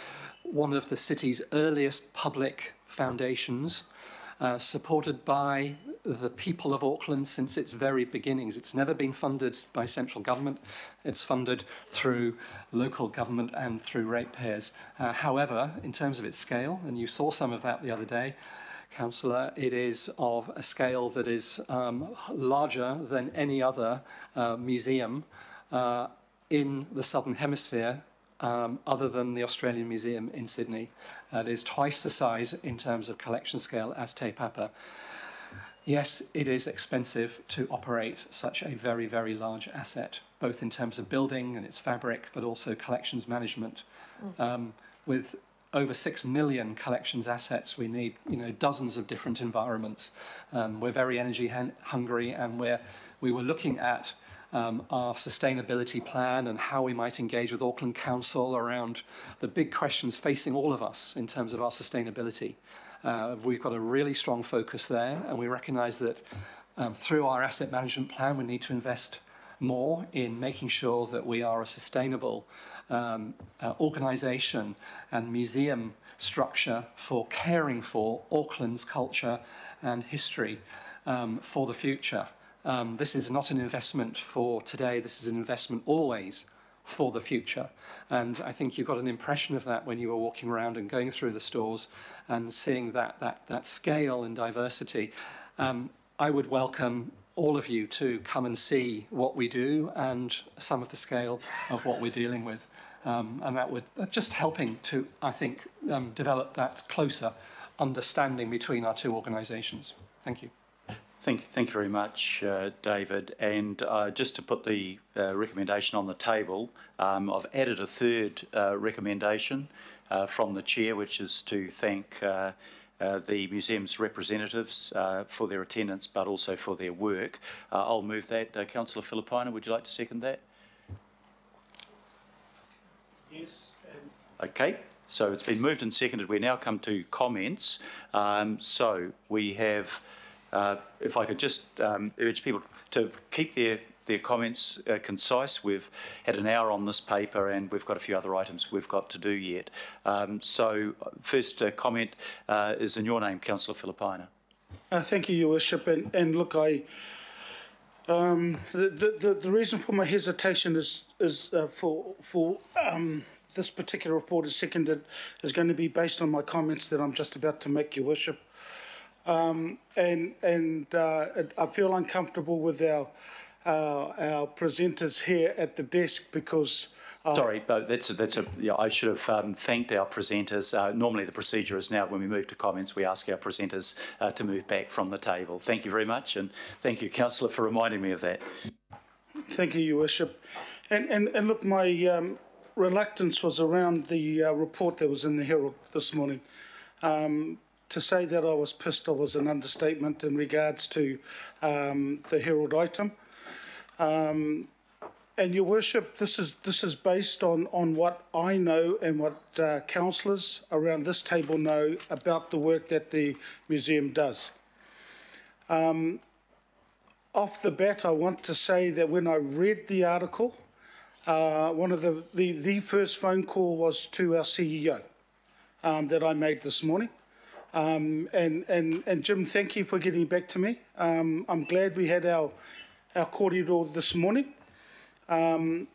one of the city's earliest public foundations, supported by the people of Auckland since its very beginnings. It's never been funded by central government. It's funded through local government and through ratepayers. However, in terms of its scale, and you saw some of that the other day, Councillor, it is of a scale that is larger than any other museum in the Southern Hemisphere, other than the Australian Museum in Sydney. It is twice the size in terms of collection scale as Te Papa. Yes, it is expensive to operate such a very, very large asset, both in terms of building and its fabric, but also collections management. With over 6 million collections assets, we need dozens of different environments. We're very energy hungry, and we were looking at our sustainability plan and how we might engage with Auckland Council around the big questions facing all of us in terms of our sustainability. We've got a really strong focus there, and we recognise that through our asset management plan we need to invest more in making sure that we are a sustainable organisation and museum structure for caring for Auckland's culture and history for the future. This is not an investment for today, this is an investment always for the future. And I think you got an impression of that when you were walking around and going through the stores and seeing that scale and diversity. I would welcome all of you to come and see what we do and some of the scale of what we're dealing with. And that would just helping to, I think, develop that closer understanding between our two organisations. Thank you. Thank you very much, David. And just to put the recommendation on the table, I've added a third recommendation from the Chair, which is to thank the museum's representatives for their attendance, but also for their work. I'll move that. Councillor Filipaina, would you like to second that? Yes. Okay, so it's been moved and seconded. We now come to comments. So we have, if I could just urge people to keep their comments concise. We've had an hour on this paper and we've got a few other items we've got to do yet. So first comment is in your name, Councillor Filipaina. Thank you, Your Worship. And look, the reason for my hesitation is for this particular report is going to be based on my comments that I'm just about to make, Your Worship. I feel uncomfortable with our presenters here at the desk because. Sorry, but yeah, I should have thanked our presenters. Normally the procedure is now when we move to comments, we ask our presenters to move back from the table. Thank you very much, and thank you, Councillor, for reminding me of that. Thank you, Your Worship. And look, my reluctance was around the report that was in the Herald this morning. To say that I was pissed off was an understatement in regards to the Herald item. And Your Worship, this is based on what I know and what councillors around this table know about the work that the museum does. Off the bat, I want to say that when I read the article, one of the first phone call was to our CEO that I made this morning. And Jim, thank you for getting back to me. I'm glad we had our kōrero this morning. I've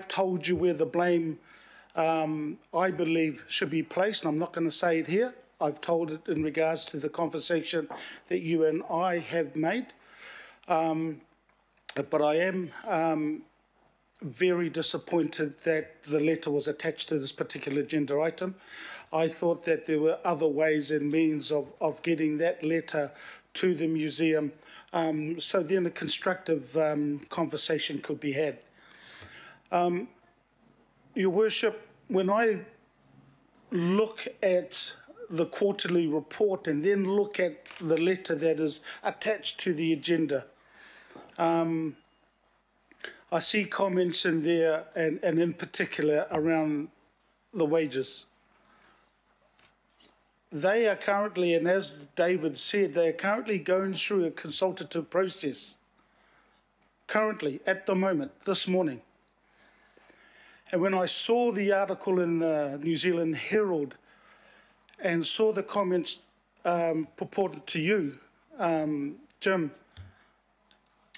told you where the blame I believe should be placed, and I'm not going to say it here, I've told it in regards to the conversation that you and I have made. But I am very disappointed that the letter was attached to this particular agenda item. I thought that there were other ways and means of getting that letter to the museum, so then a constructive conversation could be had. Your Worship, when I look at the quarterly report and then look at the letter that is attached to the agenda, I see comments in there, and in particular around the wages. They are currently, and as David said, they are currently going through a consultative process. Currently, at the moment, this morning. And when I saw the article in the New Zealand Herald and saw the comments purported to you, Jim,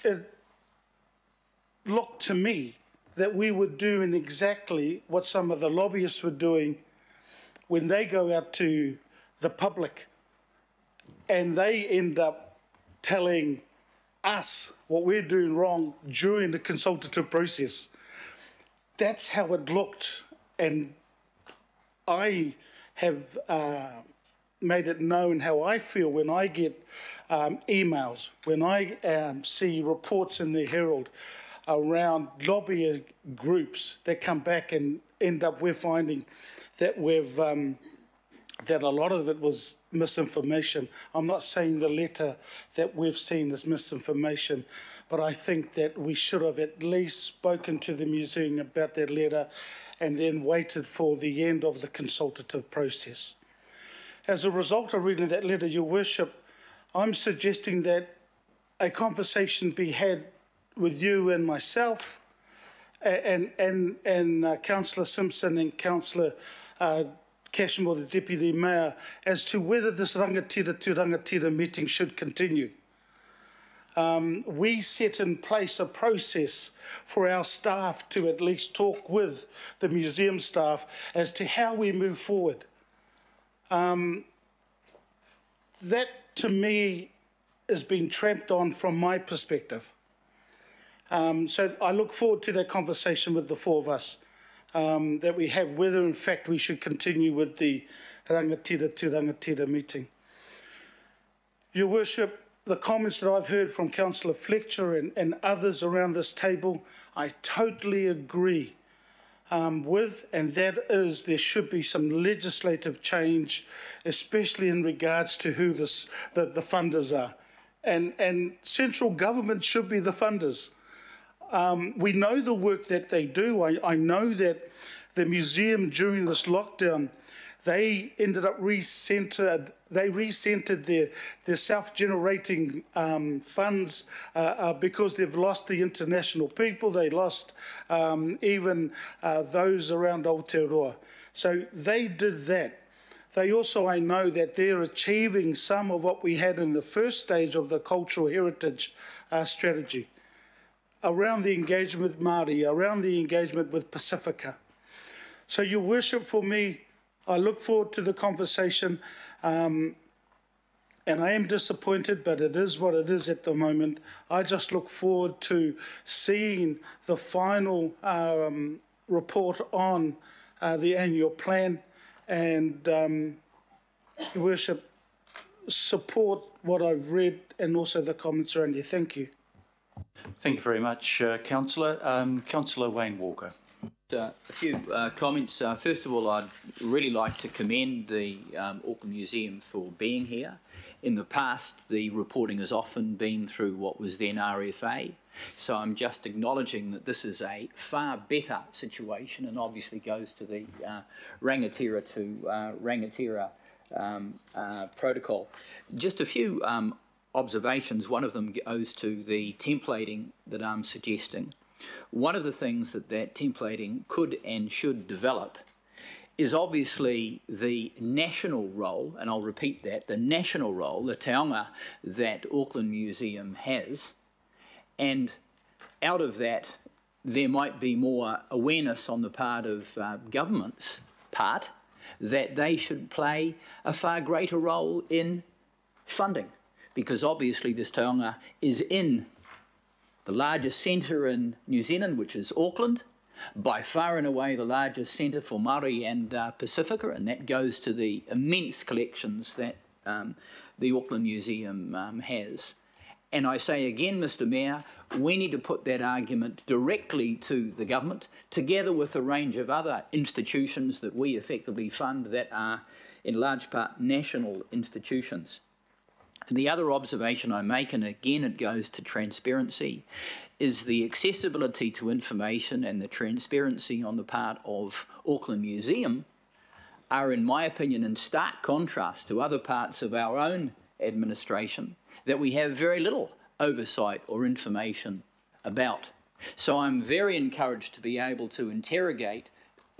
it looked to me that we were doing exactly what some of the lobbyists were doing when they go out to the public and they end up telling us what we're doing wrong during the consultative process. That's how it looked, and I have made it known how I feel when I get emails, when I see reports in the Herald around lobbying groups that come back and end up we're finding that we've that a lot of it was misinformation. I'm not saying the letter that we've seen is misinformation, but I think that we should have at least spoken to the museum about that letter and then waited for the end of the consultative process. As a result of reading that letter, Your Worship, I'm suggesting that a conversation be had with you and myself and Councillor Simpson and Councillor Cashmore, the Deputy Mayor, as to whether this rangatira to rangatira meeting should continue. We set in place a process for our staff to at least talk with the museum staff as to how we move forward. That, to me, has been tramped on from my perspective. So I look forward to that conversation with the four of us that we have, whether in fact we should continue with the rangatira to rangatira meeting. Your Worship, the comments that I've heard from Councillor Fletcher and others around this table, I totally agree with, and that is there should be some legislative change, especially in regards to who the funders are. And central government should be the funders. We know the work that they do. I know that the museum during this lockdown, they ended up recentered their self-generating funds because they've lost the international people. They lost even those around Aotearoa. So they did that. They also, I know that they're achieving some of what we had in the first stage of the cultural heritage strategy, around the engagement with Māori, around the engagement with Pacifica. So, Your Worship, for me, I look forward to the conversation, and I am disappointed, but it is what it is at the moment. I just look forward to seeing the final report on the annual plan, and Your Worship, support what I've read and also the comments around here. Thank you. Thank you very much, Councillor. Councillor Wayne Walker. A few comments. First of all, I'd really like to commend the Auckland Museum for being here. In the past, the reporting has often been through what was then RFA, so I'm just acknowledging that this is a far better situation and obviously goes to the rangatira to rangatira protocol. Just a few observations. One of them goes to the templating that I'm suggesting. One of the things that templating could and should develop is obviously the national role, and I'll repeat that, the national role, the taonga that Auckland Museum has, and out of that there might be more awareness on the part of government's part that they should play a far greater role in funding, because obviously this taonga is in the largest centre in New Zealand, which is Auckland, by far and away the largest centre for Māori and Pacifica, and that goes to the immense collections that the Auckland Museum has. And I say again, Mr Mayor, we need to put that argument directly to the government, together with a range of other institutions that we effectively fund that are in large part national institutions. And the other observation I make, and again it goes to transparency, is the accessibility to information and the transparency on the part of Auckland Museum are, in my opinion, in stark contrast to other parts of our own administration that we have very little oversight or information about. So I'm very encouraged to be able to interrogate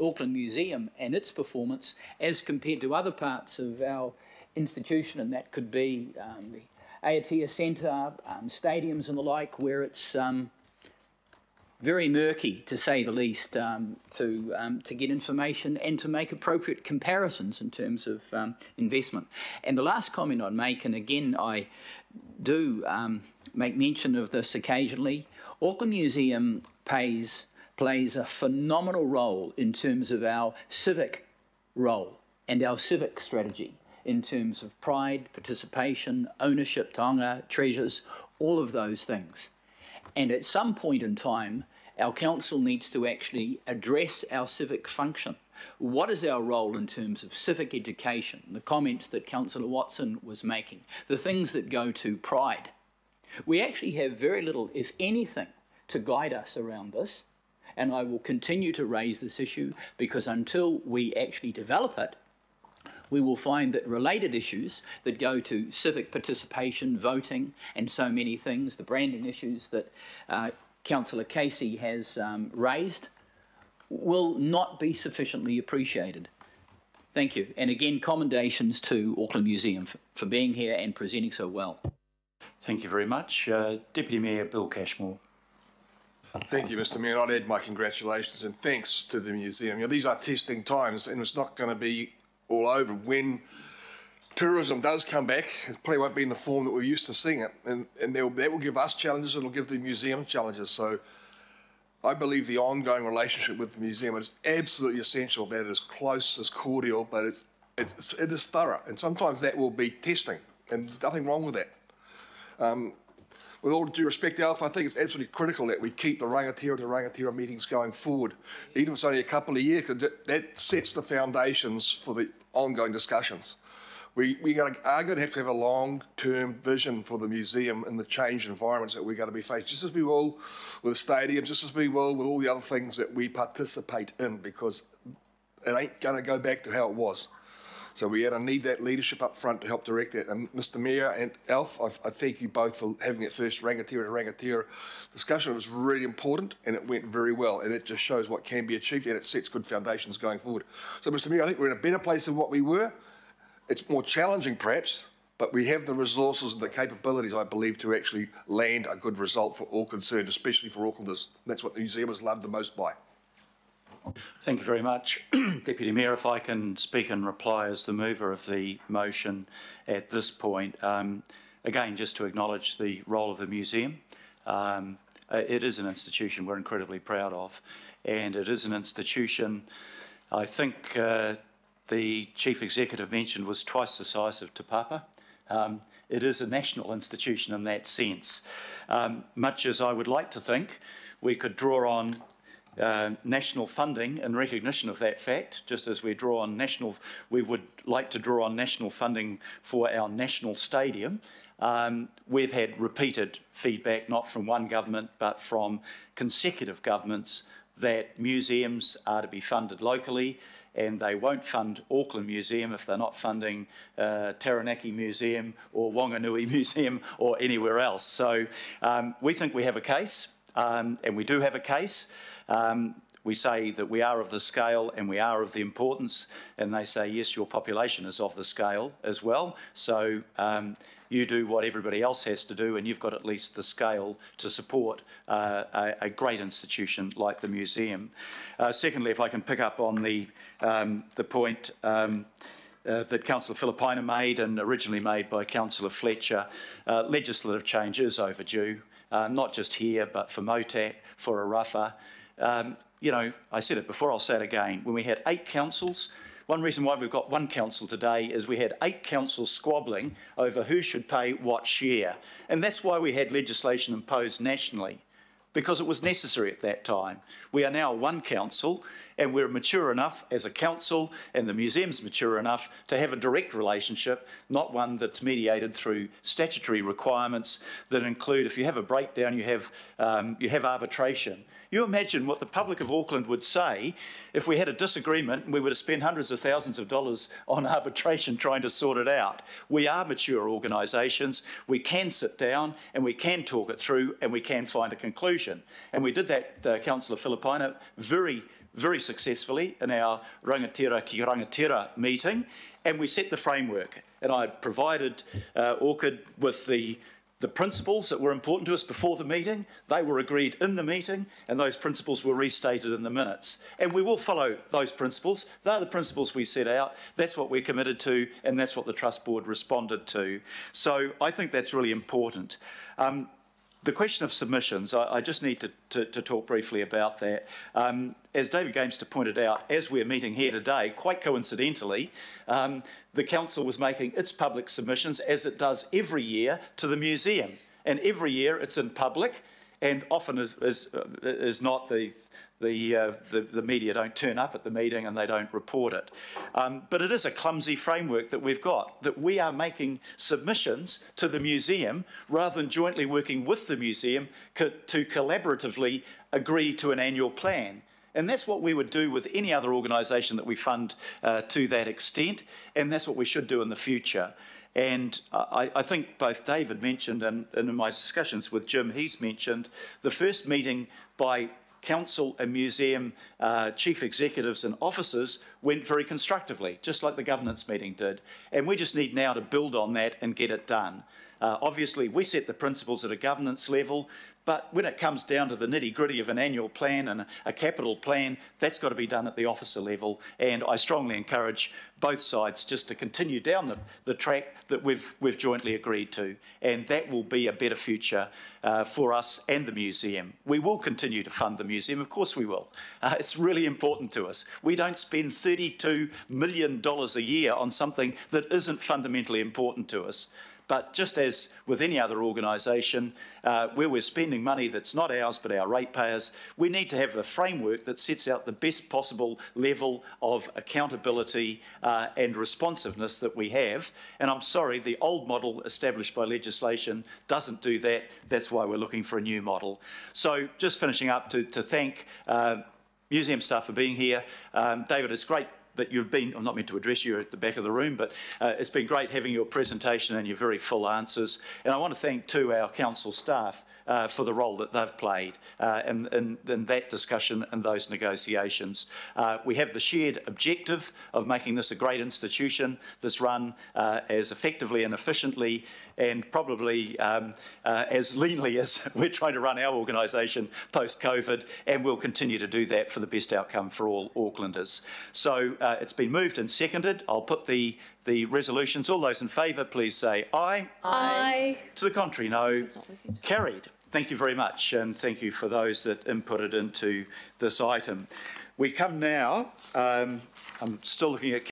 Auckland Museum and its performance as compared to other parts of our institution, and that could be the Atrium Centre, stadiums and the like, where it's very murky, to say the least, to get information and to make appropriate comparisons in terms of investment. And the last comment I'd make, and again I do make mention of this occasionally, Auckland Museum plays a phenomenal role in terms of our civic role and our civic strategy, in terms of pride, participation, ownership, taonga, treasures, all of those things. And at some point in time, our council needs to actually address our civic function. What is our role in terms of civic education? The comments that Councillor Watson was making, the things that go to pride. We actually have very little, if anything, to guide us around this. And I will continue to raise this issue, because until we actually develop it, we will find that related issues that go to civic participation, voting, and so many things, the branding issues that Councillor Casey has raised, will not be sufficiently appreciated. Thank you. And again, commendations to Auckland Museum for being here and presenting so well. Thank you very much. Deputy Mayor Bill Cashmore. Thank you, Mr Mayor. I'd add my congratulations and thanks to the museum. You know, these are testing times, and it's not going to be all over. When tourism does come back, it probably won't be in the form that we're used to seeing it, and that will give us challenges, it'll give the museum challenges. So I believe the ongoing relationship with the museum is absolutely essential, that it is close, it's cordial, but it is thorough, and sometimes that will be testing, and there's nothing wrong with that. With all due respect, Alf, I think it's absolutely critical that we keep the rangatira to rangatira meetings going forward, even if it's only a couple of years, because that sets the foundations for the ongoing discussions. We are going to have a long-term vision for the museum and the changed environments that we're going to be facing, just as we will with stadiums, just as we will with all the other things that we participate in, because it ain't going to go back to how it was. So we need that leadership up front to help direct that. And Mr Mayor and Alf, I thank you both for having that first rangatira to rangatira discussion. It was really important and it went very well, and it just shows what can be achieved and it sets good foundations going forward. So Mr Mayor, I think we're in a better place than what we were. It's more challenging perhaps, but we have the resources and the capabilities, I believe, to actually land a good result for all concerned, especially for Aucklanders. That's what the museum is loved the most by. Thank you very much. Deputy Mayor, if I can speak and reply as the mover of the motion at this point. Again, just to acknowledge the role of the museum. It is an institution we're incredibly proud of, and it is an institution, I think the Chief Executive mentioned, was twice the size of Te Papa. It is a national institution in that sense. Much as I would like to think we could draw on national funding in recognition of that fact, just as we would like to draw on national funding for our national stadium. We've had repeated feedback, not from one government, but from consecutive governments, that museums are to be funded locally, and they won't fund Auckland Museum if they're not funding Taranaki Museum or Wanganui Museum or anywhere else. So we think we have a case, and we do have a case. We say that we are of the scale and we are of the importance, and they say, yes, your population is of the scale as well. So you do what everybody else has to do, and you've got at least the scale to support a great institution like the museum. Secondly, if I can pick up on the point that Councillor Filipaina made and originally made by Councillor Fletcher, legislative change is overdue, not just here, but for MOTAT, for Arafa. You know, I said it before, I'll say it again. When we had 8 councils, one reason why we've got 1 council today is we had 8 councils squabbling over who should pay what share. And that's why we had legislation imposed nationally, because it was necessary at that time. We are now 1 council, and we're mature enough as a council, and the museum's mature enough to have a direct relationship, not one that's mediated through statutory requirements that include, if you have a breakdown, you have arbitration. You imagine what the public of Auckland would say if we had a disagreement and we were to spend hundreds of thousands of dollars on arbitration trying to sort it out. We are mature organisations. We can sit down and we can talk it through and we can find a conclusion. And we did that, Councillor Filipaina, very successfully in our Rangatira ki Rangatira meeting, and we set the framework. And I provided Auckland with the principles that were important to us before the meeting. They were agreed in the meeting, and those principles were restated in the minutes. And we will follow those principles. They're the principles we set out. That's what we're committed to, and that's what the Trust Board responded to. So I think that's really important. The question of submissions, I just need to talk briefly about that. As David Gamester pointed out, as we're meeting here today, quite coincidentally, the Council was making its public submissions, as it does every year, to the museum. And every year it's in public, and often is not the media don't turn up at the meeting and they don't report it. But it is a clumsy framework that we've got, that we are making submissions to the museum rather than jointly working with the museum to collaboratively agree to an annual plan. And that's what we would do with any other organisation that we fund to that extent, and that's what we should do in the future. And I think both David mentioned, and in my discussions with Jim, he's mentioned, the first meeting by Council and museum chief executives and officers went very constructively, just like the governance meeting did. And we just need now to build on that and get it done. Obviously, we set the principles at a governance level, but when it comes down to the nitty-gritty of an annual plan and a capital plan, that's got to be done at the officer level. And I strongly encourage both sides just to continue down the track that we've jointly agreed to. And that will be a better future for us and the museum. We will continue to fund the museum, of course we will. It's really important to us. We don't spend $32 million a year on something that isn't fundamentally important to us. But just as with any other organisation, where we're spending money that's not ours but our ratepayers, we need to have the framework that sets out the best possible level of accountability and responsiveness that we have. And I'm sorry, the old model established by legislation doesn't do that. That's why we're looking for a new model. So just finishing up to thank museum staff for being here. David, it's great that you've been, I'm not meant to address you at the back of the room, but it's been great having your presentation and your very full answers. And I want to thank too our council staff for the role that they've played in that discussion and those negotiations. We have the shared objective of making this a great institution that's run as effectively and efficiently and probably as leanly as we're trying to run our organisation post-COVID, and we'll continue to do that for the best outcome for all Aucklanders. So it's been moved and seconded. I'll put the resolutions. All those in favour, please say aye. Aye. To the contrary, no. Carried. Thank you very much, and thank you for those that inputted into this item. We come now, I'm still looking at